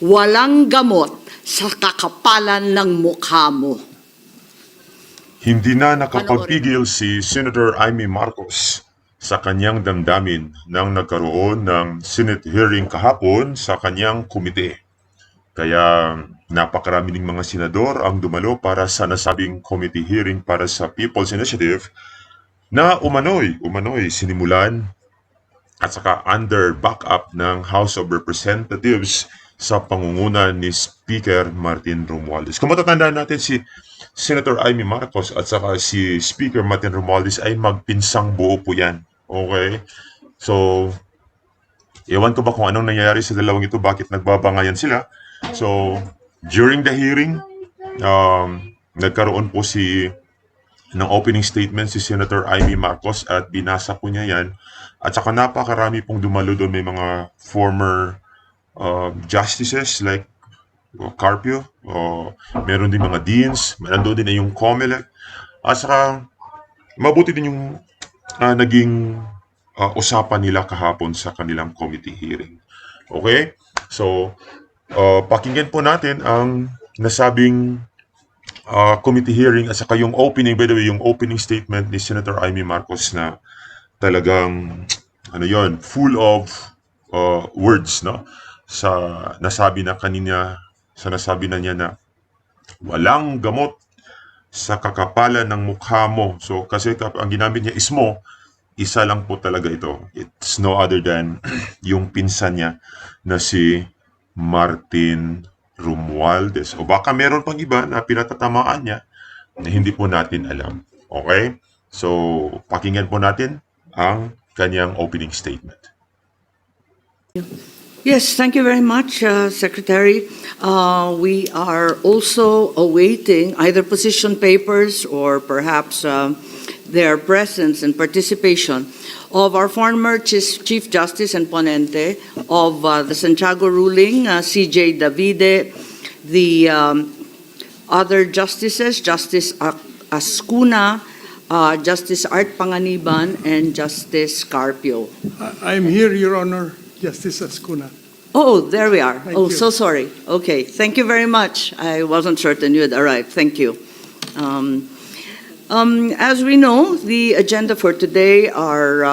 walang gamot sa kakapalan ng mukha mo. Hindi na nakapagpigil si Senator Amy Marcos sa kanyang damdamin nang nagkaroon ng Senate hearing kahapon sa kanyang komite. Kaya napakarami ng mga senador ang dumalo para sa nasabing committee hearing para sa People's Initiative na umano'y sinimulan at saka under backup ng House of Representatives sa pangunguna ni Speaker Martin Romualdez. Kung matatandaan natin, si Senator Amy Marcos at saka si Speaker Martin Romualdez ay magpinsang buo po yan. Okay? So, ewan ko ba kung anong nangyayari sa dalawang ito, bakit nagbabangayan sila. So, during the hearing, nagkaroon po ng opening statement si Senator Amy Marcos at binasa po niya yan. At saka napakarami pong dumalo doon, may mga former justices like Carpio, meron din mga deans, nandun din na yung COMELEC, at saka mabuti din yung naging usapan nila kahapon sa kanilang committee hearing. Okay? So, pakinggan po natin ang nasabing committee hearing at saka yung opening, by the way, yung opening statement ni Senator Amy Marcos na talagang, full of words, no? Nasabi na niya na walang gamot sa kakapalan ng mukha mo. So, kasi ang ginamit niya is mo, isa lang po talaga ito. It's no other than yung pinsan niya na si Martin Romualdez. O baka meron pang iba na pinatatamaan niya na hindi po natin alam. Okay? So, pakinggan po natin ang kanyang opening statement. Yes, thank you very much, Secretary. We are also awaiting either position papers or perhaps their presence and participation of our former Chief Justice and Ponente of the Santiago ruling, C.J. Davide, the other justices, Justice Ascuna, Justice Art Panganiban, and Justice Carpio. I'm here, Your Honor, Justice Ascuna. Oh, there we are. Thank Oh, you. so sorry. Okay, thank you very much. I wasn't certain you had arrived. Thank you. As we know, the agenda for today are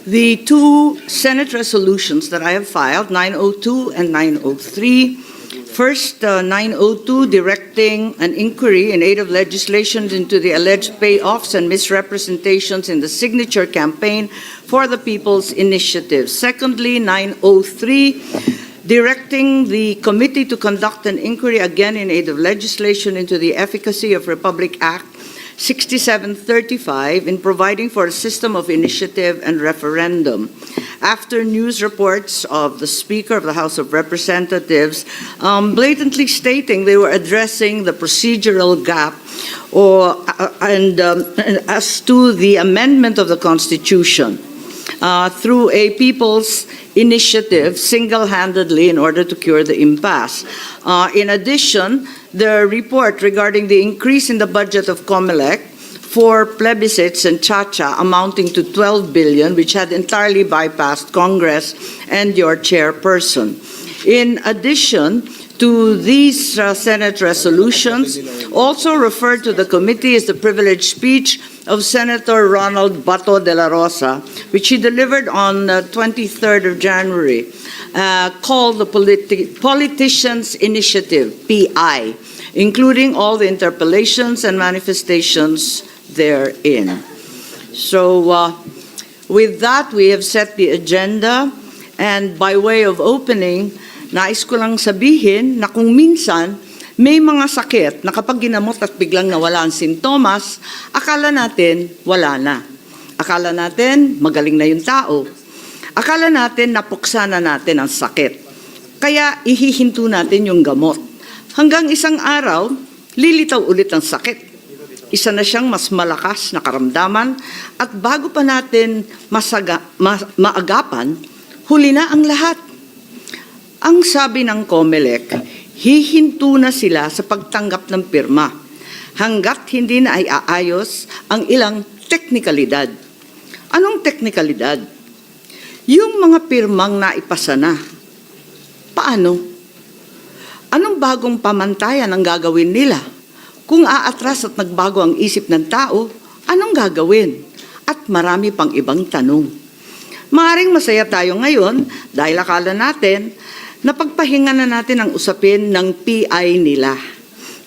the two Senate resolutions that I have filed, 902 and 903. First, 902, directing an inquiry in aid of legislation into the alleged payoffs and misrepresentations in the signature campaign for the People's Initiative. Secondly, 903, directing the committee to conduct an inquiry again in aid of legislation into the efficacy of Republic Act 6735 in providing for a system of initiative and referendum. After news reports of the Speaker of the House of Representatives blatantly stating they were addressing the procedural gap and as to the amendment of the Constitution through a people's initiative single-handedly in order to cure the impasse. In addition, the report regarding the increase in the budget of COMELEC for plebiscites and Chacha amounting to 12 billion, which had entirely bypassed Congress and your chairperson. In addition to these Senate resolutions, also referred to the committee is the privileged speech of Senator Ronald Bato de la Rosa, which he delivered on 23rd of January, called the Politicians' Initiative, PI, including all the interpellations and manifestations therein. So with that, we have set the agenda, and by way of opening, nais ko lang sabihin na kung minsan may mga sakit na kapag ginamot at biglang nawala ang sintomas, akala natin wala na. Akala natin magaling na yung tao. Akala natin napuksa na natin ang sakit. Kaya ihihinto natin yung gamot. Hanggang isang araw, lilitaw ulit ang sakit. Isa na siyang mas malakas na karamdaman at bago pa natin maagapan, huli na ang lahat. Ang sabi ng COMELEC, hihinto na sila sa pagtanggap ng pirma hanggat hindi na ay aayos ang ilang teknikalidad. Anong teknikalidad? Yung mga pirmang naipasa na, Paano? Anong bagong pamantayan ang gagawin nila? Kung aatras at nagbago ang isip ng tao, anong gagawin? At marami pang ibang tanong. Maaring masaya tayo ngayon dahil akala natin na pagpahinga na natin ang usapin ng PI nila.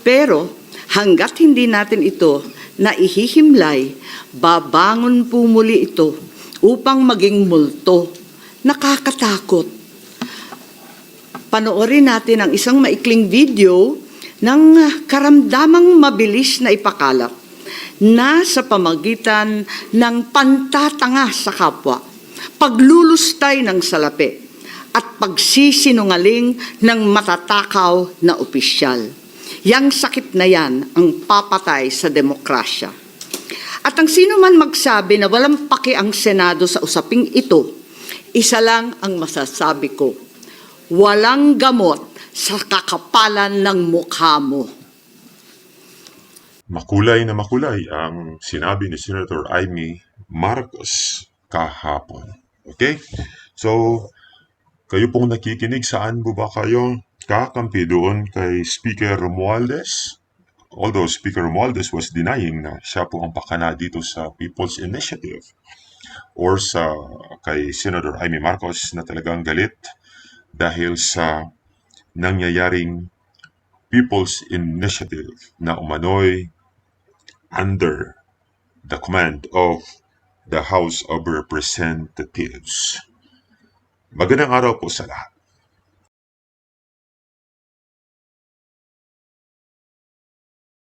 Pero hanggat hindi natin ito na ihihimlay, babangon po muli ito upang maging multo. Nakakatakot. Panoorin natin ang isang maikling video ng karamdamang mabilis na ipakalat na sa pamagitan ng pantatanga sa kapwa, paglulustay ng salapi, at pagsisinungaling ng matatakaw na opisyal. Yang sakit na yan ang papatay sa demokrasya. At ang sino man magsabi na walang paki ang Senado sa usaping ito, isa lang ang masasabi ko: walang gamot sa kakapalan ng mukha mo. Makulay na makulay ang sinabi ni Senator Amy Marcos kahapon. Okay? So, kayo pong nakikinig, saan po ba kayo kakampi doon kay Speaker Romualdez? Although Speaker Romualdez was denying na siya po ang pakana dito sa People's Initiative, or sa kay Senator Amy Marcos na talagang galit dahil sa nangyayaring People's Initiative na umano'y under the command of the House of Representatives. Magandang araw po sa lahat.